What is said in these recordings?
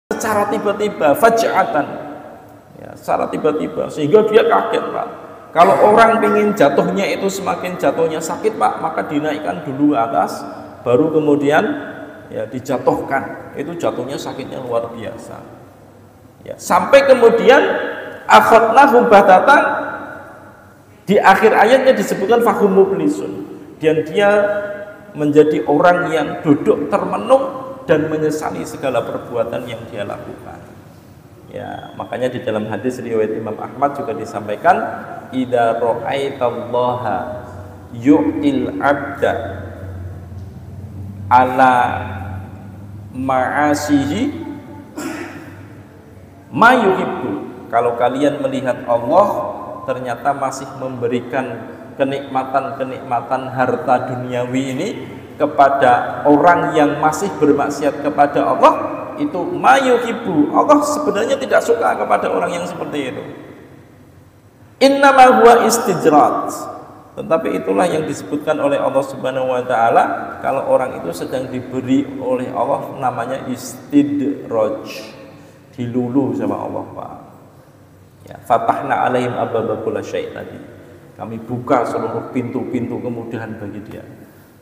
secara tiba-tiba, faj'atan, ya, secara tiba-tiba, sehingga dia kaget, Pak. Kalau orang ingin jatuhnya itu semakin jatuhnya sakit, Pak, maka dinaikkan dulu ke atas, baru kemudian ya dijatuhkan. Itu jatuhnya sakitnya luar biasa. Ya, sampai kemudian akhadnahum batatan, di akhir ayatnya disebutkan fahum mublisun, dan dia menjadi orang yang duduk termenung dan menyesali segala perbuatan yang dia lakukan. Ya, makanya di dalam hadis riwayat Imam Ahmad juga disampaikan, idza ra'aitallaha yu'til 'abda ala ma'asihi ma yuhibbu. Kalau kalian melihat Allah ternyata masih memberikan kenikmatan-kenikmatan harta duniawi ini kepada orang yang masih bermaksiat kepada Allah, itu mayuhibbu, Allah sebenarnya tidak suka kepada orang yang seperti itu. Innama huwa istijrat, tetapi itulah yang disebutkan oleh Allah Subhanahu wa taala kalau orang itu sedang diberi oleh Allah, namanya istidraj, dilulu sama Allah, Pak. Ya, fatahna alaihim abwaaba kulli syai' tadi. Kami buka seluruh pintu-pintu kemudahan bagi dia.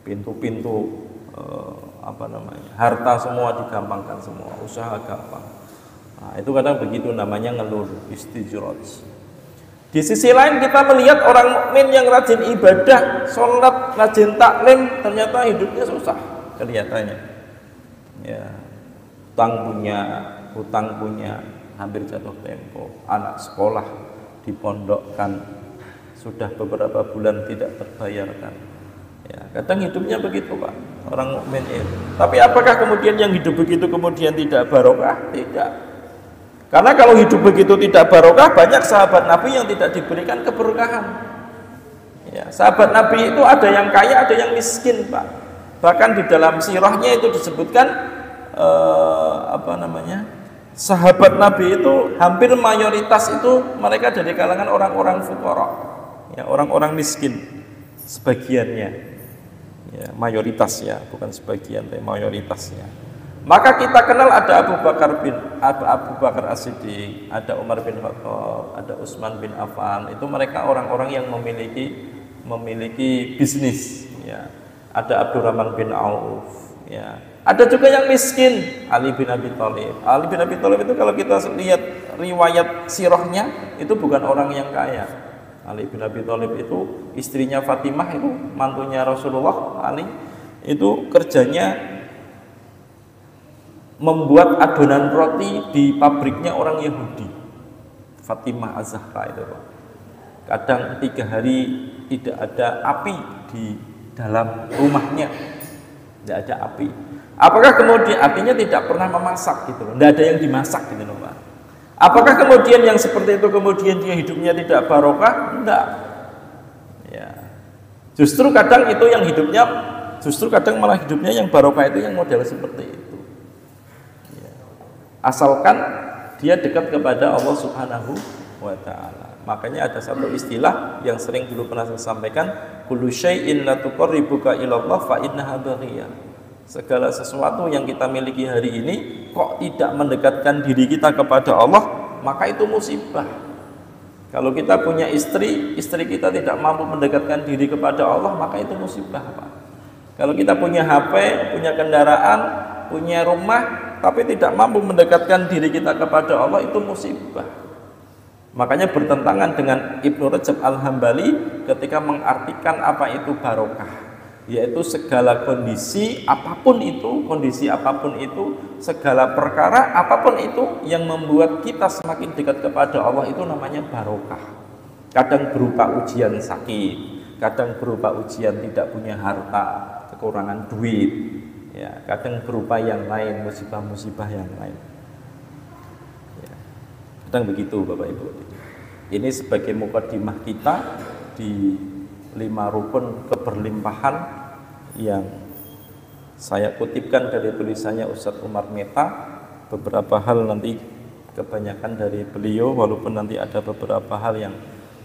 Pintu-pintu harta semua digampangkan semua, usaha gampang. Nah, itu kadang begitu, namanya ngelur, istijraj. Di sisi lain kita melihat orang mukmin yang rajin ibadah, sholat, rajin taklim, ternyata hidupnya susah kelihatannya. Ya, hutang punya, hampir jatuh tempo, anak sekolah dipondokkan, sudah beberapa bulan tidak terbayarkan. Ya, kadang hidupnya begitu, Pak, orang mukmin itu. Tapi apakah kemudian yang hidup begitu kemudian tidak barokah? Tidak. Karena kalau hidup begitu tidak barokah, banyak sahabat Nabi yang tidak diberikan keberkahan. Ya, sahabat Nabi itu ada yang kaya, ada yang miskin, Pak. Bahkan di dalam sirahnya itu disebutkan sahabat Nabi itu hampir mayoritas itu mereka dari kalangan orang-orang fuqara, ya, orang-orang miskin sebagiannya. Ya, mayoritas ya, bukan sebagian, tapi mayoritasnya. Maka kita kenal ada Abu Bakar As-Siddiq, ada Umar bin Khattab, ada Utsman bin Affan. Itu mereka orang-orang yang memiliki bisnis. Ya. Ada Abdurrahman bin Auf. Ya. Ada juga yang miskin, Ali bin Abi Thalib. Ali bin Abi Thalib itu kalau kita lihat riwayat sirahnya, itu bukan orang yang kaya. Ali bin Abi Thalib itu istrinya Fatimah, itu mantunya Rasulullah. Ali itu kerjanya membuat adonan roti di pabriknya orang Yahudi, Fatimah Az-Zahra itu, Pak. Kadang 3 hari tidak ada api di dalam rumahnya, tidak ada api. Apakah kemudian apinya tidak pernah memasak gitu loh, tidak ada yang dimasak gitu loh, Pak. Apakah kemudian yang seperti itu kemudian dia hidupnya tidak barokah? Enggak. Ya. Justru kadang malah hidupnya yang barokah itu yang model seperti itu. Ya. Asalkan dia dekat kepada Allah Subhanahu wa taala. Makanya ada satu istilah yang sering dulu pernah saya sampaikan, kullu syai'in la tuqarribuka ilallah fa innaha baghiyah. Segala sesuatu yang kita miliki hari ini kok tidak mendekatkan diri kita kepada Allah, maka itu musibah. Kalau kita punya istri kita tidak mampu mendekatkan diri kepada Allah, maka itu musibah, Pak. Kalau kita punya HP, punya kendaraan, punya rumah, tapi tidak mampu mendekatkan diri kita kepada Allah, itu musibah. Makanya bertentangan dengan Ibnu Rajab Al-Hambali ketika mengartikan apa itu barokah, yaitu segala kondisi apapun itu, segala perkara apapun itu yang membuat kita semakin dekat kepada Allah, itu namanya barokah. Kadang berupa ujian sakit, kadang berupa ujian tidak punya harta, kekurangan duit, ya, kadang berupa yang lain, musibah-musibah yang lain. Ya, kadang begitu, Bapak Ibu. Ini sebagai mukadimah kita di 5 rukun keberlimpahan yang saya kutipkan dari tulisannya Ustadz Umar Meta. Beberapa hal nanti kebanyakan dari beliau, walaupun nanti ada beberapa hal yang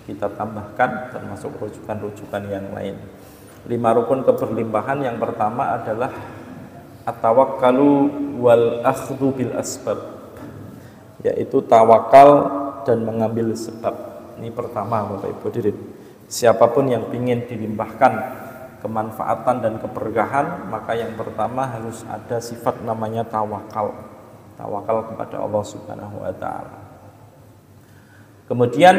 kita tambahkan termasuk rujukan-rujukan yang lain. 5 rukun keberlimpahan yang pertama adalah at-tawakkalu wal akhdhu bil asbab. yaitu tawakal dan mengambil sebab. Ini pertama Bapak Ibu hadirin. Siapapun yang ingin dilimpahkan kemanfaatan dan keberkahan, maka yang pertama harus ada sifat namanya tawakal. Tawakal kepada Allah Subhanahu wa taala. Kemudian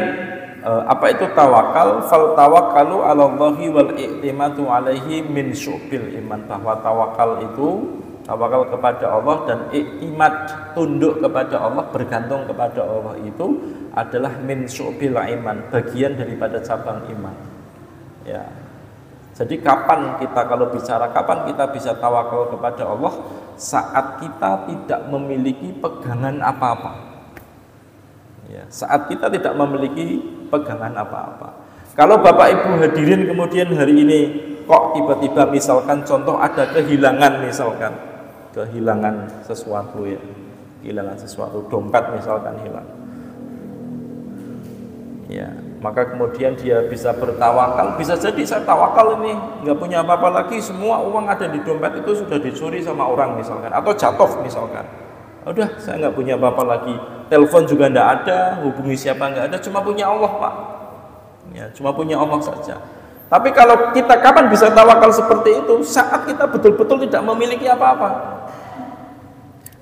apa itu tawakal? Fal tawakkalu 'alallahi wal i'timadu 'alaihi min syu'bil iman. Bahwa tawakal itu tawakal kepada Allah dan i'timad, tunduk kepada Allah, bergantung kepada Allah itu adalah min syu'bil iman, bagian daripada cabang iman. Ya. Jadi kapan kita bisa tawakal kepada Allah? Saat kita tidak memiliki pegangan apa-apa. Ya, saat kita tidak memiliki pegangan apa-apa. Kalau Bapak Ibu hadirin kemudian hari ini kok tiba-tiba misalkan contoh ada kehilangan sesuatu ya, kehilangan sesuatu, dompet misalkan hilang. Ya, maka kemudian dia bisa bertawakal, bisa jadi saya tawakal ini nggak punya apa-apa lagi, semua uang ada di dompet itu sudah dicuri sama orang misalkan, atau jatuh misalkan. Udah, saya nggak punya apa-apa lagi, telepon juga nggak ada, hubungi siapa nggak ada, cuma punya Allah Pak. Ya, cuma punya Allah saja. Tapi kalau kita kapan bisa tawakal seperti itu? Saat kita betul-betul tidak memiliki apa-apa.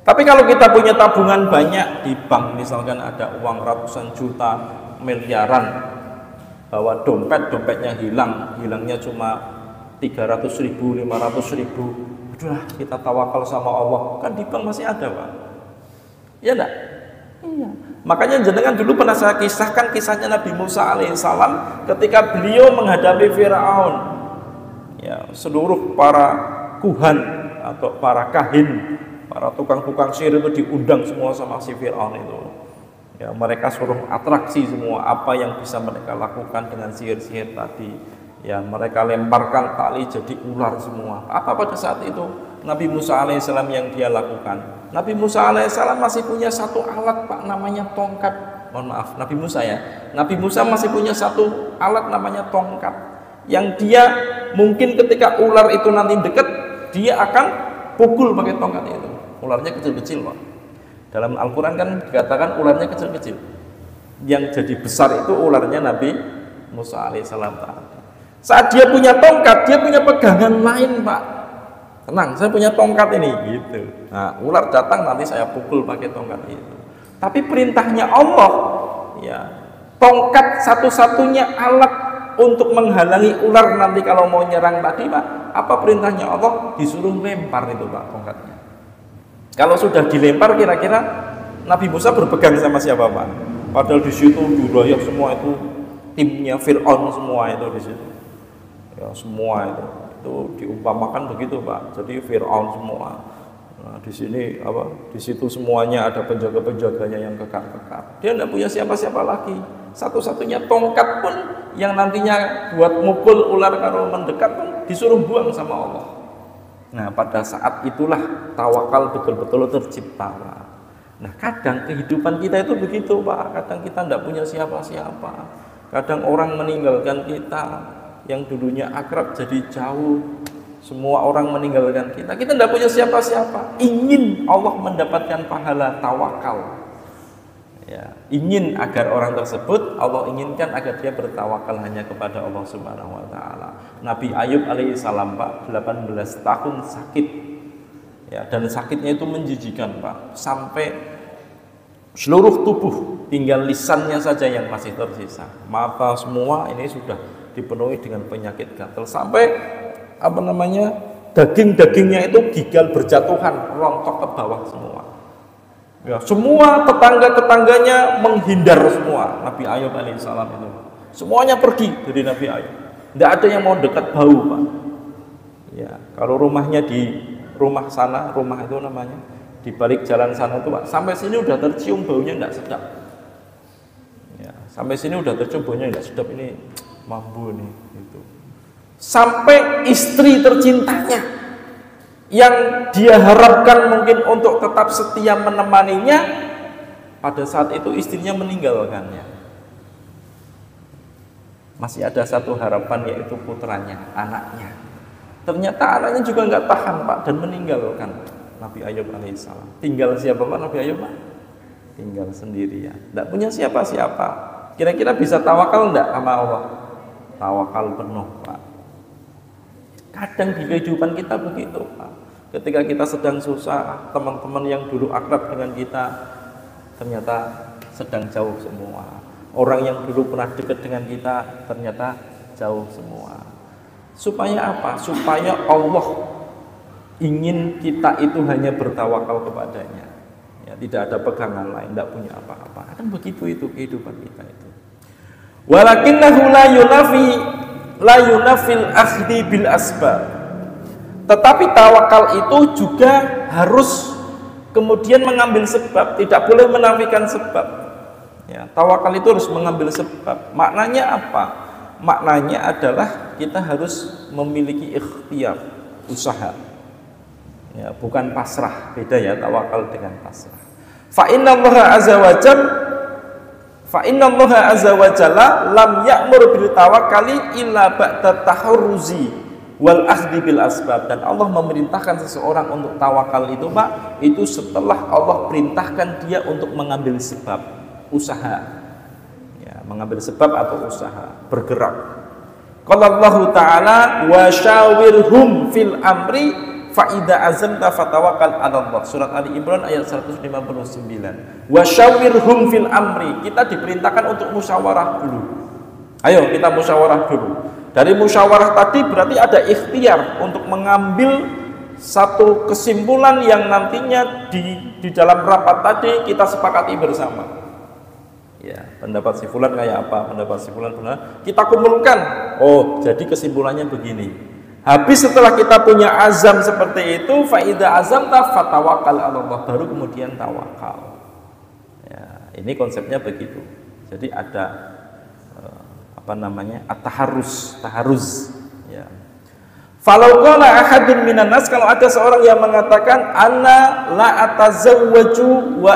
Tapi kalau kita punya tabungan banyak di bank, misalkan ada uang ratusan juta, miliaran, bahwa dompetnya hilangnya cuma 300.000, 500.000, udahlah kita tawakal sama Allah, kan di bank masih ada Pak. Ya enggak? Iya. Makanya jenengan dulu pernah saya kisahkan kisahnya Nabi Musa alaihissalam ketika beliau menghadapi Firaun. Ya, seluruh para kuhan atau para kahin, para tukang-tukang sihir itu diundang semua sama si Firaun itu. Ya, mereka suruh atraksi semua apa yang bisa mereka lakukan dengan sihir-sihir tadi. Ya, mereka lemparkan tali jadi ular semua. Apa pada saat itu Nabi Musa alaihissalam yang dia lakukan? Nabi Musa alaihissalam masih punya satu alat Pak, namanya tongkat. Mohon maaf, Nabi Musa ya. Nabi Musa masih punya satu alat namanya tongkat, yang dia mungkin ketika ular itu nanti dekat, dia akan pukul pakai tongkat itu. Ularnya kecil-kecil Pak. Dalam Al-Quran kan dikatakan ularnya kecil-kecil. Yang jadi besar itu ularnya Nabi Musa alaihissalam tadi. Saat dia punya tongkat, dia punya pegangan lain Pak. Tenang, saya punya tongkat ini gitu. Nah, ular datang nanti saya pukul pakai tongkat itu. Tapi perintahnya Allah, ya, tongkat satu-satunya alat untuk menghalangi ular nanti kalau mau nyerang tadi Pak. Apa perintahnya Allah? Disuruh lempar itu Pak tongkatnya. Kalau sudah dilempar, kira-kira Nabi Musa berpegang sama siapa Pak? Padahal di situ diroyok semua itu, timnya Fir'aun semua itu di situ. Ya, semua itu diumpamakan begitu Pak. Jadi Fir'aun semua. Nah, di sini di situ semuanya ada penjaga-penjaganya yang kekar-kekar. Dia tidak punya siapa-siapa lagi. Satu-satunya tongkat pun yang nantinya buat mukul ular kalau mendekat pun disuruh buang sama Allah. Nah, pada saat itulah tawakal betul-betul tercipta Pak. Nah, kadang kehidupan kita itu begitu Pak. Kadang kita tidak punya siapa-siapa. Kadang orang meninggalkan kita. Yang dulunya akrab jadi jauh, semua orang meninggalkan kita tidak punya siapa-siapa. Ingin Allah mendapatkan pahala tawakal, ya, ingin agar orang tersebut, Allah inginkan agar dia bertawakal hanya kepada Allah Subhanahu wa taala. Nabi Ayub alaihissalam Pak, 18 tahun sakit, ya, dan sakitnya itu menjijikan Pak, sampai seluruh tubuh tinggal lisannya saja yang masih tersisa, mata semua ini sudah dipenuhi dengan penyakit gatal, sampai daging-dagingnya itu gigal berjatuhan, rontok ke bawah semua. Ya, semua tetangga-tetangganya menghindar semua Nabi Ayub alaihissalam itu. Semuanya pergi dari Nabi Ayub. Tidak ada yang mau dekat bau Pak. Ya, kalau rumahnya di rumah sana, rumah itu namanya di balik jalan sana itu Pak, sampai sini udah tercium baunya tidak sedap. Ya, sampai sini udah tercium baunya tidak sedap, ini mampu nih gitu. Sampai istri tercintanya yang dia harapkan mungkin untuk tetap setia menemaninya, pada saat itu istrinya meninggalkannya. Masih ada satu harapan, yaitu putranya, anaknya. Ternyata anaknya juga nggak tahan Pak dan meninggalkan Nabi Ayub alaihissalam. Tinggal siapa Pak Nabi Ayub Pak? tinggal sendirian, tidak punya siapa-siapa. Kira-kira bisa tawakal enggak sama Allah? Tawakal penuh, Pak. Kadang di kehidupan kita begitu, Pak. Ketika kita sedang susah, teman-teman yang dulu akrab dengan kita ternyata sedang jauh semua. Orang yang dulu pernah dekat dengan kita ternyata jauh semua. Supaya apa? Supaya Allah ingin kita itu hanya bertawakal kepadanya. Ya, tidak ada pegangan lain, tidak punya apa-apa. Kan begitu itu kehidupan kita itu. Walakinnahu la yunafil akhdi bil asbab. Tetapi tawakal itu juga harus kemudian mengambil sebab, tidak boleh menafikan sebab. Ya, tawakal itu harus mengambil sebab. Maknanya apa? Maknanya adalah kita harus memiliki ikhtiar, usaha. Ya, bukan pasrah, beda ya tawakal dengan pasrah. Fa innallaha azza wa jalla lam ya'mur bil tawakkali illa ba'da tahurruzi wal akhdi bil asbab. Dan Allah memerintahkan seseorang untuk tawakal itu, Pak, itu setelah Allah perintahkan dia untuk mengambil sebab, usaha. Ya, mengambil sebab atau usaha, bergerak. Qala Allah Ta'ala wa syawirhum fil amri fa idza azamta fatawakkal 'ala Allah. Surat Ali Imran ayat 159. Wa syawirhum fil amri. Kita diperintahkan untuk musyawarah dulu. Ayo kita musyawarah dulu. Dari musyawarah tadi berarti ada ikhtiar untuk mengambil satu kesimpulan yang nantinya di dalam rapat tadi kita sepakati bersama. Ya, pendapat si fulan kayak apa, pendapat si fulan benar, kita kumpulkan. Oh, jadi kesimpulannya begini. Habis setelah kita punya azam seperti itu, fa idza azamta fatawakkal 'ala Allah, baru kemudian tawakal. Ya, ini konsepnya begitu. Jadi ada taharruz. Ya. Falau qala ahadun minan nas, kalau ada seorang yang mengatakan ana la atazawwaju wa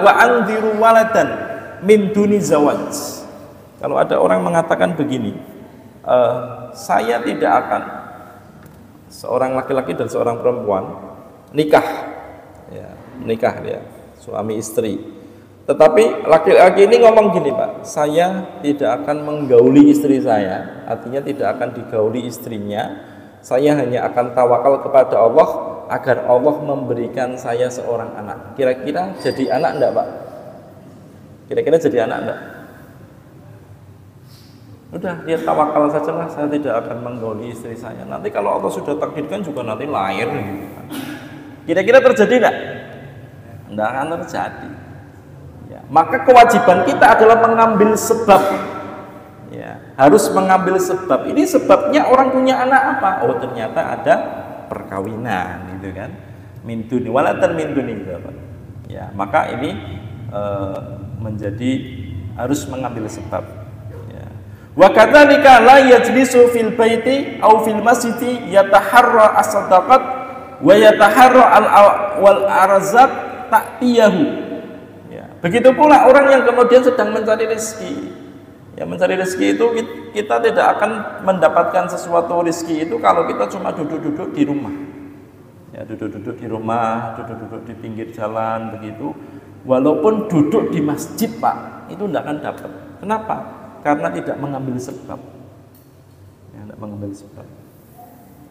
anziru waladan min duni zawaj. Kalau ada orang mengatakan begini, saya tidak akan, seorang laki-laki dan seorang perempuan nikah dia, suami istri. Tetapi laki-laki ini ngomong gini, Pak, saya tidak akan menggauli istri saya, artinya tidak akan digauli istrinya, saya hanya akan tawakal kepada Allah agar Allah memberikan saya seorang anak. Kira-kira jadi anak enggak, Pak? Kira-kira jadi anak enggak? Udah, dia tawakal sajalah, saya tidak akan menggauli istri saya. Nanti kalau Allah sudah takdirkan juga nanti lahir. Kira-kira terjadi enggak? Enggak akan terjadi. Maka kewajiban kita adalah mengambil sebab. Ya, harus mengambil sebab. Ini sebabnya orang punya anak apa? Oh, ternyata ada perkawinan, gitu kan? Min duni walatan min duni. Ya, maka ini menjadi harus mengambil sebab. Ya. Wa kadzalika la yajlisu fil baiti aw fil masjidi yataharra as-sadaqat wa yataharra wal arzaq ta'tiyahu. Begitu pula orang yang kemudian sedang mencari rezeki. Ya, mencari rezeki itu kita tidak akan mendapatkan sesuatu rezeki itu kalau kita cuma duduk-duduk di rumah. Ya, duduk-duduk di rumah, duduk-duduk di pinggir jalan begitu. Walaupun duduk di masjid, Pak, itu tidak akan dapat. Kenapa? Karena tidak mengambil sebab. Ya, tidak mengambil sebab.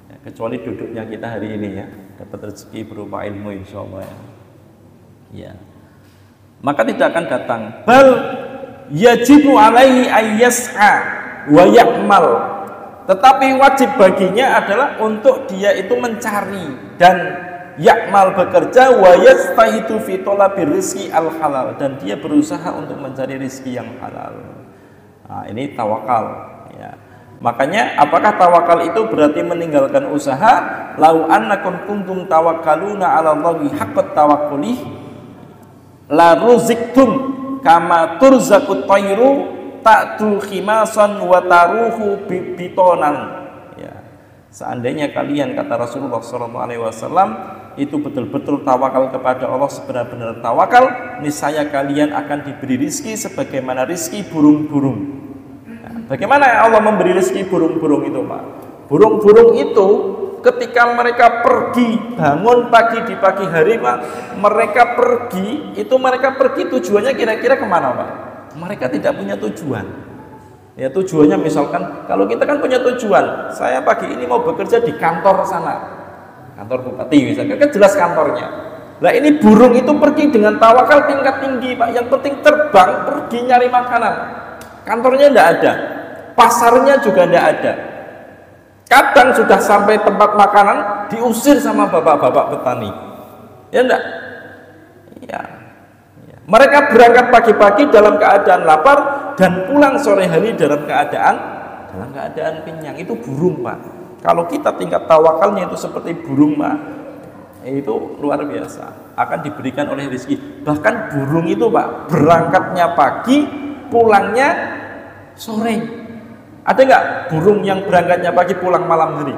Ya, kecuali duduknya kita hari ini ya, dapat rezeki berupa ilmu insyaallah ya. Ya. Maka tidak akan datang. Bal yajibu alaihi ayyas'a wa ya'mal. Tetapi wajib baginya adalah untuk dia itu mencari dan ya'mal, bekerja, wa yastahidu fi talabir rizqi al halal, dan dia berusaha untuk mencari rezeki yang halal. Nah, ini tawakal ya. Makanya apakah tawakal itu berarti meninggalkan usaha? Lau annakum kuntum tawakkaluna 'ala Allahi haqqat tawakkuli la ruziktum kama turzaqut tayru ta'tu khimasan wa taruhu bitonan. Ya. Seandainya kalian, kata Rasulullah SAW, itu betul-betul tawakal kepada Allah sebenar-benar tawakal, niscaya kalian akan diberi rizki sebagaimana rizki burung-burung. Ya. Bagaimana Allah memberi rizki burung-burung itu, Pak? Burung-burung itu ketika mereka pergi bangun pagi di pagi hari Pak, mereka pergi tujuannya kira-kira kemana Pak? Mereka tidak punya tujuan. Ya tujuannya misalkan kalau kita kan punya tujuan, saya pagi ini mau bekerja di kantor sana, kantor bupati misalkan, kan jelas kantornya. Nah ini burung itu pergi dengan tawakal tingkat tinggi Pak, yang penting terbang pergi nyari makanan. Kantornya tidak ada, pasarnya juga tidak ada. Kadang sudah sampai tempat makanan diusir sama bapak-bapak petani. Ya enggak? Ya. Mereka berangkat pagi-pagi dalam keadaan lapar dan pulang sore hari dalam keadaan kenyang. Itu burung Pak. Kalau kita tingkat tawakalnya itu seperti burung Pak, itu luar biasa. Akan diberikan oleh rezeki. Bahkan burung itu Pak, berangkatnya pagi, pulangnya sore. Ada nggak burung yang berangkatnya pagi pulang malam hari?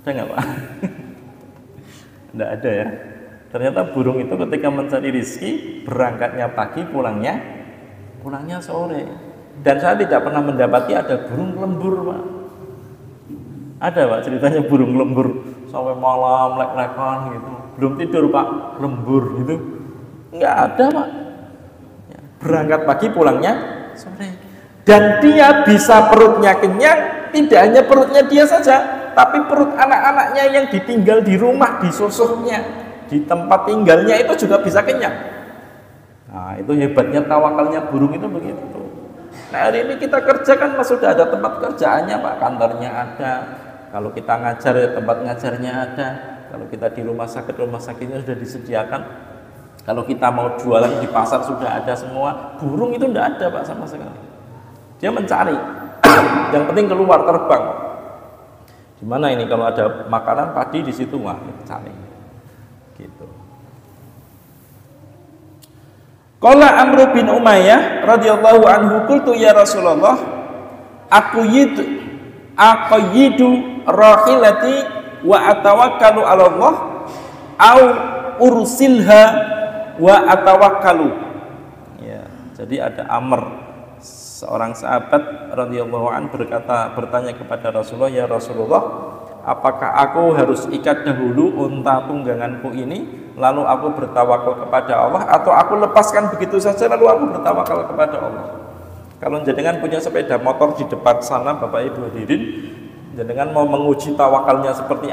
Ada nggak Pak? Nggak ada ya. Ternyata burung itu ketika mencari rezeki berangkatnya pagi, pulangnya sore. Dan saya tidak pernah mendapati ada burung lembur Pak. Ada Pak ceritanya burung lembur sampai malam lek-lekan gitu. Belum tidur Pak, lembur gitu. Nggak ada Pak. Berangkat pagi, pulangnya sore. Dan dia bisa perutnya kenyang, tidak hanya perutnya dia saja, tapi perut anak-anaknya yang ditinggal di rumah, di susunya, di tempat tinggalnya itu juga bisa kenyang. Nah itu hebatnya tawakalnya burung itu begitu. Nah hari ini kita kerja kan sudah ada tempat kerjaannya Pak, kantornya ada. Kalau kita ngajar ya tempat ngajarnya ada. Kalau kita di rumah sakitnya sudah disediakan. Kalau kita mau jualan di pasar sudah ada semua. Burung itu tidak ada Pak sama sekali. Dia mencari, yang penting keluar terbang. Di mana ini kalau ada makanan padi di situ wah cari. Gitu. Qala Amr bin Umayyah radhiyallahu anhu qultu ya Rasulullah aqyidu rahilati wa atawakkalu 'ala Allah au ursilha wa atawakkalu. Ya, jadi ada Amr, seorang sahabat radhiyallahu an bertanya kepada Rasulullah, ya Rasulullah, apakah aku harus ikat dahulu unta tungganganku ini lalu aku bertawakal kepada Allah, atau aku lepaskan begitu saja lalu aku bertawakal kepada Allah? Kalau jenengan punya sepeda motor di depan sana Bapak Ibu hadirin, jenengan mau menguji tawakalnya seperti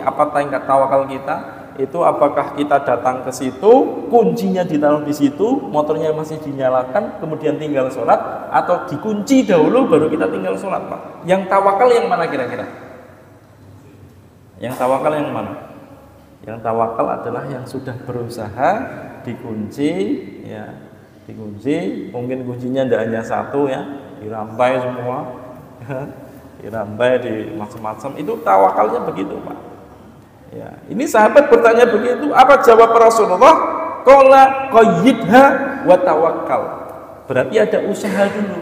apa tingkat tawakal kita, itu apakah kita datang ke situ, kuncinya ditaruh di situ, motornya masih dinyalakan, kemudian tinggal sholat, atau dikunci dahulu baru kita tinggal sholat Pak? Yang tawakal yang mana kira-kira? Yang tawakal yang mana? Yang tawakal adalah yang sudah berusaha dikunci, ya, dikunci, mungkin kuncinya tidak hanya satu ya, dirantai semua, dirantai di macam-macam, itu tawakalnya begitu Pak. Ya, ini sahabat bertanya begitu, apa jawab Rasulullah? Qala qayyidha wa tawakkal. Berarti ada usaha dulu.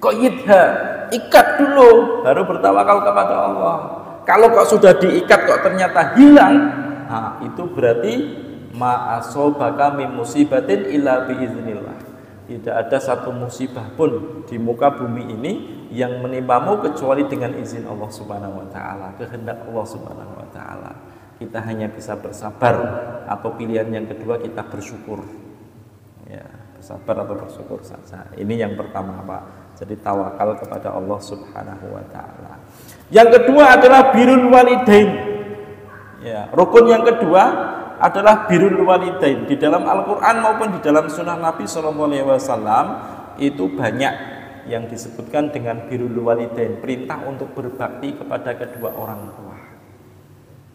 Qayyidha, ikat dulu, baru bertawakal kepada Allah. Kalau kok sudah diikat kok ternyata hilang, nah itu berarti ma asobaka min musibatin illa biiznillah. Tidak ada satu musibah pun di muka bumi ini yang menimpamu kecuali dengan izin Allah Subhanahu wa taala, kehendak Allah Subhanahu wa taala. Kita hanya bisa bersabar, atau pilihan yang kedua kita bersyukur. Ya, bersabar atau bersyukur saja. Ini yang pertama, Pak. Jadi tawakal kepada Allah Subhanahu wa taala. Yang kedua adalah birrul walidain. Ya, rukun yang kedua adalah birrul walidain. Di dalam Al-Qur'an maupun di dalam sunnah Nabi SAW itu banyak yang disebutkan dengan birrul walidain, perintah untuk berbakti kepada kedua orang tua.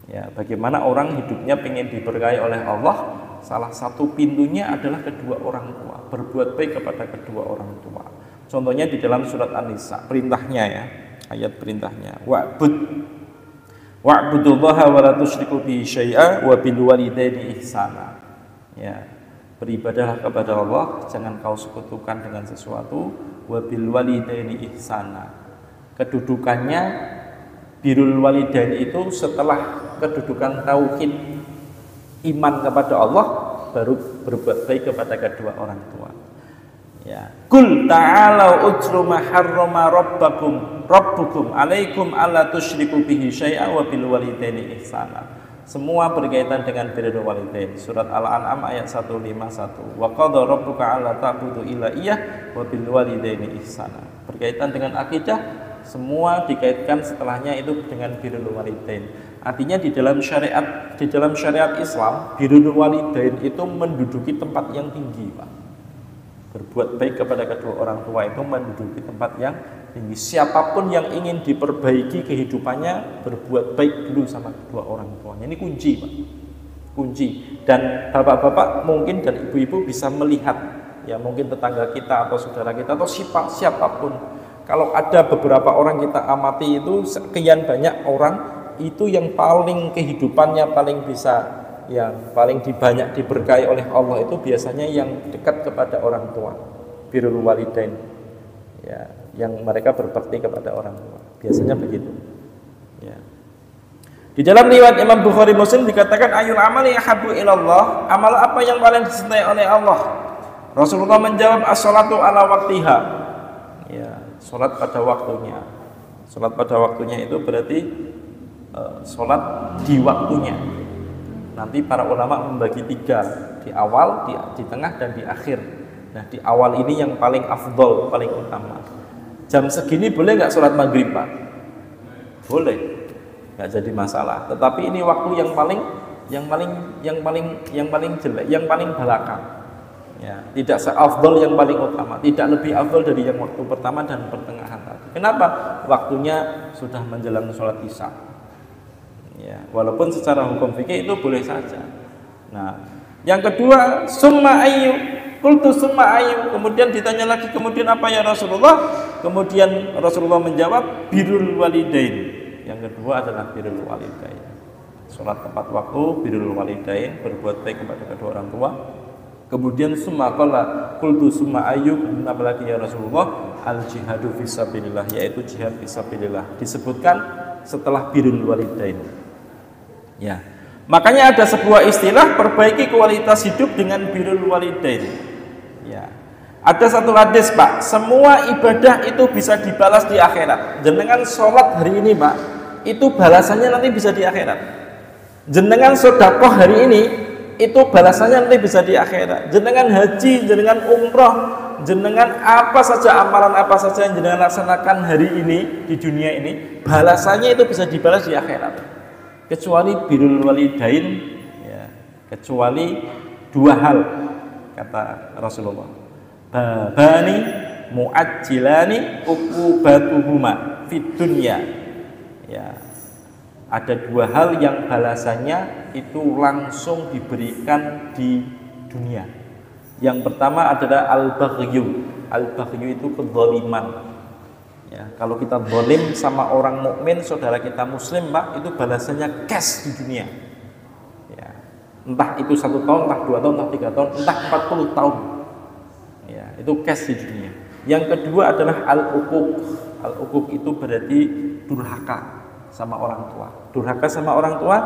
Ya, bagaimana orang hidupnya ingin diberkahi oleh Allah, salah satu pintunya adalah kedua orang tua, berbuat baik kepada kedua orang tua. Contohnya di dalam surat An-Nisa, perintahnya ya, ayat perintahnya, wa'budullaha wa la tusyriku bihi syai'a wa bil walidaini ihsana. Ya, beribadahlah kepada Allah, jangan kau sekutukan dengan sesuatu, wa bil walidaini ihsana. Kedudukannya birrul walidain itu setelah kedudukan tauhid iman kepada Allah, baru berbuat baik kepada kedua orang tua. Ya, qul ta'alau utlu ma harrama rabbukum rabbukum alaikum alla tusyriku bihi syai'a wa bil walidaini ihsana. Semua berkaitan dengan birrul walidain. Surat Al-An'am ayat 151. Wa qadha rabbuka alla ta'budu illa iyyah wa bil walidaini ihsana. Berkaitan dengan akidah, semua dikaitkan setelahnya itu dengan birrul walidain. Artinya di dalam syariat Islam, birrul walidain itu menduduki tempat yang tinggi, Pak. Berbuat baik kepada kedua orang tua itu menduduki tempat yang tinggi. Siapapun yang ingin diperbaiki kehidupannya, berbuat baik dulu sama kedua orang tuanya. Ini kunci, Pak. Kunci. Dan bapak-bapak mungkin dan ibu-ibu bisa melihat, ya mungkin tetangga kita atau saudara kita atau siapapun. Kalau ada beberapa orang kita amati itu, sekian banyak orang itu yang paling kehidupannya paling bisa, yang paling banyak diberkahi oleh Allah itu biasanya yang dekat kepada orang tua, birrul walidain, ya, yang mereka berbakti kepada orang tua, biasanya begitu. Ya. Di dalam riwayat Imam Bukhari Muslim dikatakan ayul amali ahabbu ilallah, amal apa yang paling dicintai oleh Allah? Rasulullah menjawab as-sholatu ala waktiha, ya, sholat pada waktunya. Sholat pada waktunya itu berarti sholat di waktunya. Nanti para ulama membagi 3, di awal, di tengah, dan di akhir. Nah, di awal ini yang paling afdol, paling utama. Jam segini boleh nggak sholat maghrib, Pak? Boleh, nggak jadi masalah. Tetapi ini waktu yang paling jelek, yang paling belakang. Ya, tidak seafdol yang paling utama, tidak lebih afdol dari yang waktu pertama dan pertengahan tadi. Kenapa? Waktunya sudah menjelang sholat isya. Ya, walaupun secara hukum fikih itu boleh saja. Nah, yang kedua, summa ayyu, qultu summa ayyu. Kemudian ditanya lagi, kemudian apa ya Rasulullah? Kemudian Rasulullah menjawab birrul walidain. Yang kedua adalah birrul walidain. Salat tepat waktu, birrul walidain, berbuat baik kepada kedua orang tua. Kemudian summa qala, qultu summa ayyu, apa lagi ya Rasulullah? Al jihadu fisabilillah, yaitu jihad fisabilillah. Disebutkan setelah birrul walidain. Ya, makanya ada sebuah istilah perbaiki kualitas hidup dengan birrul walidain. Ya, ada satu hadis, Pak, semua ibadah itu bisa dibalas di akhirat. Jenengan sholat hari ini, Pak, itu balasannya nanti bisa di akhirat. Jenengan sedekah hari ini, itu balasannya nanti bisa di akhirat. Jenengan haji, jenengan umroh, jenengan apa saja, amalan apa saja yang jenengan laksanakan hari ini di dunia ini, balasannya itu bisa dibalas di akhirat. Kecuali birrul walidain, ya, kecuali 2 hal, kata Rasulullah. Babani muajjilani uqubatuhuma fid dunya. Ya, ada 2 hal yang balasannya itu langsung diberikan di dunia. Yang pertama adalah al-baghyu. Al-baghyu itu kezaliman. Ya, kalau kita zalim sama orang mukmin, saudara kita muslim, Pak, itu balasannya cash di dunia. Ya, entah itu 1 tahun, entah 2 tahun, entah 3 tahun, entah 40 tahun. Ya, itu cash di dunia. Yang kedua adalah al-uquq. Al-uquq itu berarti durhaka sama orang tua. Durhaka sama orang tua,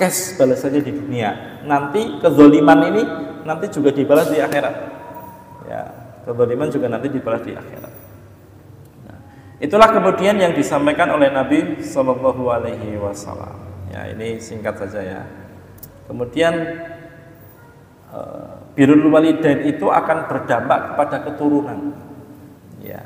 cash balasannya di dunia. Nanti kezaliman ini nanti juga dibalas di akhirat. Ya, kezaliman juga nanti dibalas di akhirat. Itulah kemudian yang disampaikan oleh Nabi Shallallahu Alaihi Wasallam. Ya, ini singkat saja ya. Kemudian birrul walidain itu akan berdampak kepada keturunan. Ya,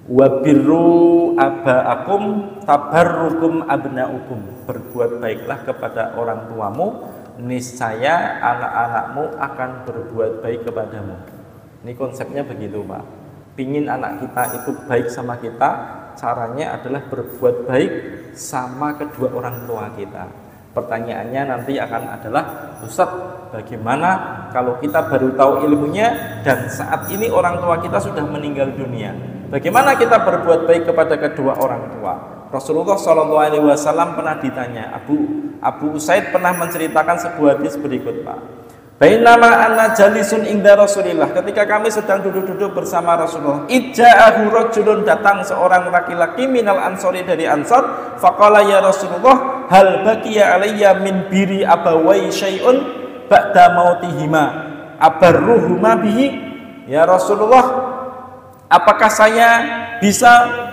wa birru abaakum tabarrukum abnaukum. Berbuat baiklah kepada orang tuamu, niscaya anak-anakmu akan berbuat baik kepadamu. Ini konsepnya begitu, Pak. Pingin anak kita itu baik sama kita, caranya adalah berbuat baik sama kedua orang tua kita. Pertanyaannya nanti akan adalah, Ustaz, bagaimana kalau kita baru tahu ilmunya dan saat ini orang tua kita sudah meninggal dunia? Bagaimana kita berbuat baik kepada kedua orang tua? Rasulullah SAW pernah ditanya, Abu Usaid pernah menceritakan sebuah hadis berikut, Pak. Bainama anna jalisun inda Rasulillah, ketika kami sedang duduk-duduk bersama Rasulullah, ija'ahu rajulun, datang seorang laki-laki minal ansori, dari Ansor, faqala ya Rasulullah, hal baqiya alayya min biri abawai syai'un ba'da mautihima abarruhuma bihi. Ya Rasulullah, apakah saya bisa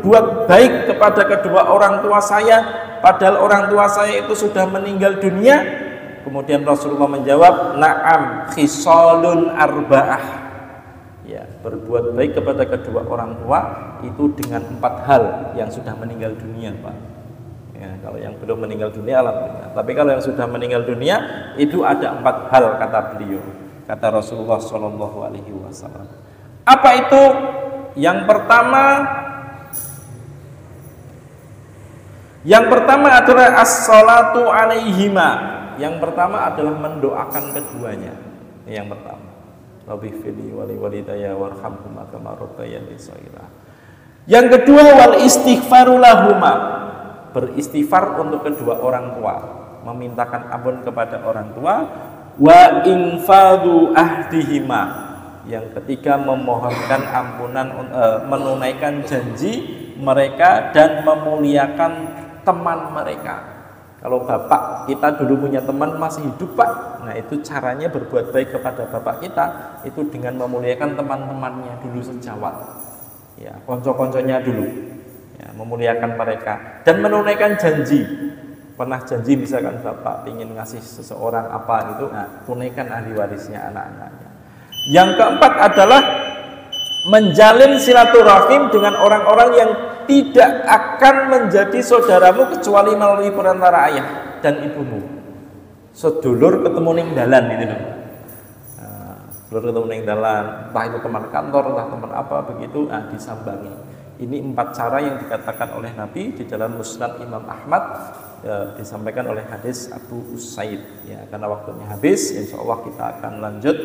berbuat baik kepada kedua orang tua saya padahal orang tua saya itu sudah meninggal dunia? Kemudian Rasulullah menjawab, na'am khisalun arba'ah. Ya, berbuat baik kepada kedua orang tua itu dengan 4 hal yang sudah meninggal dunia, Pak. Ya, kalau yang belum meninggal dunia alhamdulillah. Tapi kalau yang sudah meninggal dunia itu ada 4 hal kata beliau, kata Rasulullah Shallallahu Alaihi Wasallam. Apa itu? Yang pertama adalah as-salatu alaihima. Yang pertama adalah mendoakan keduanya. Yang pertama, Rabbi fili wali walidayya warhamhuma kama rabbayani shaghira. Yang kedua, wal istighfaru lahuma. Beristighfar untuk kedua orang tua, memintakan ampun kepada orang tua. Wa infadu ahdihima. Yang ketiga, memohonkan ampunan, menunaikan janji mereka dan memuliakan teman mereka. Kalau bapak kita dulu punya teman masih hidup, Pak, nah itu caranya berbuat baik kepada bapak kita itu dengan memuliakan teman-temannya dulu sejawat, ya, konco-konconya dulu, ya, memuliakan mereka dan menunaikan janji. Pernah janji misalkan bapak ingin ngasih seseorang apa gitu, nah tunaikan ahli warisnya, anak-anaknya. Yang keempat adalah menjalin silaturahim dengan orang-orang yang tidak akan menjadi saudaramu kecuali melalui perantara ayah dan ibumu. Sedulur ketemu ning dalan gitu loh. Sedulur ketemu ning dalan, entah itu teman kantor, entah teman apa begitu, disambangi. Ini 4 cara yang dikatakan oleh Nabi di dalam Musnad Imam Ahmad, disampaikan oleh hadis Abu Usaid. Ya, karena waktunya habis, insya Allah kita akan lanjut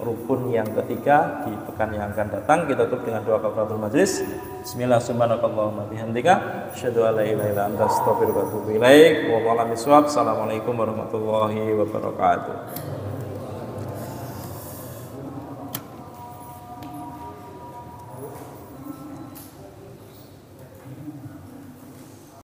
rukun yang ketiga di pekan yang akan datang. Kita tutup dengan doa kafaratul majlis. Bismillah, subhanakallahumma bihamdika asyhadu an la ilaha illa anta astaghfiruka wa atubu ilaik. Wallahu a'lam bishawab. Assalamualaikum warahmatullahi wabarakatuh.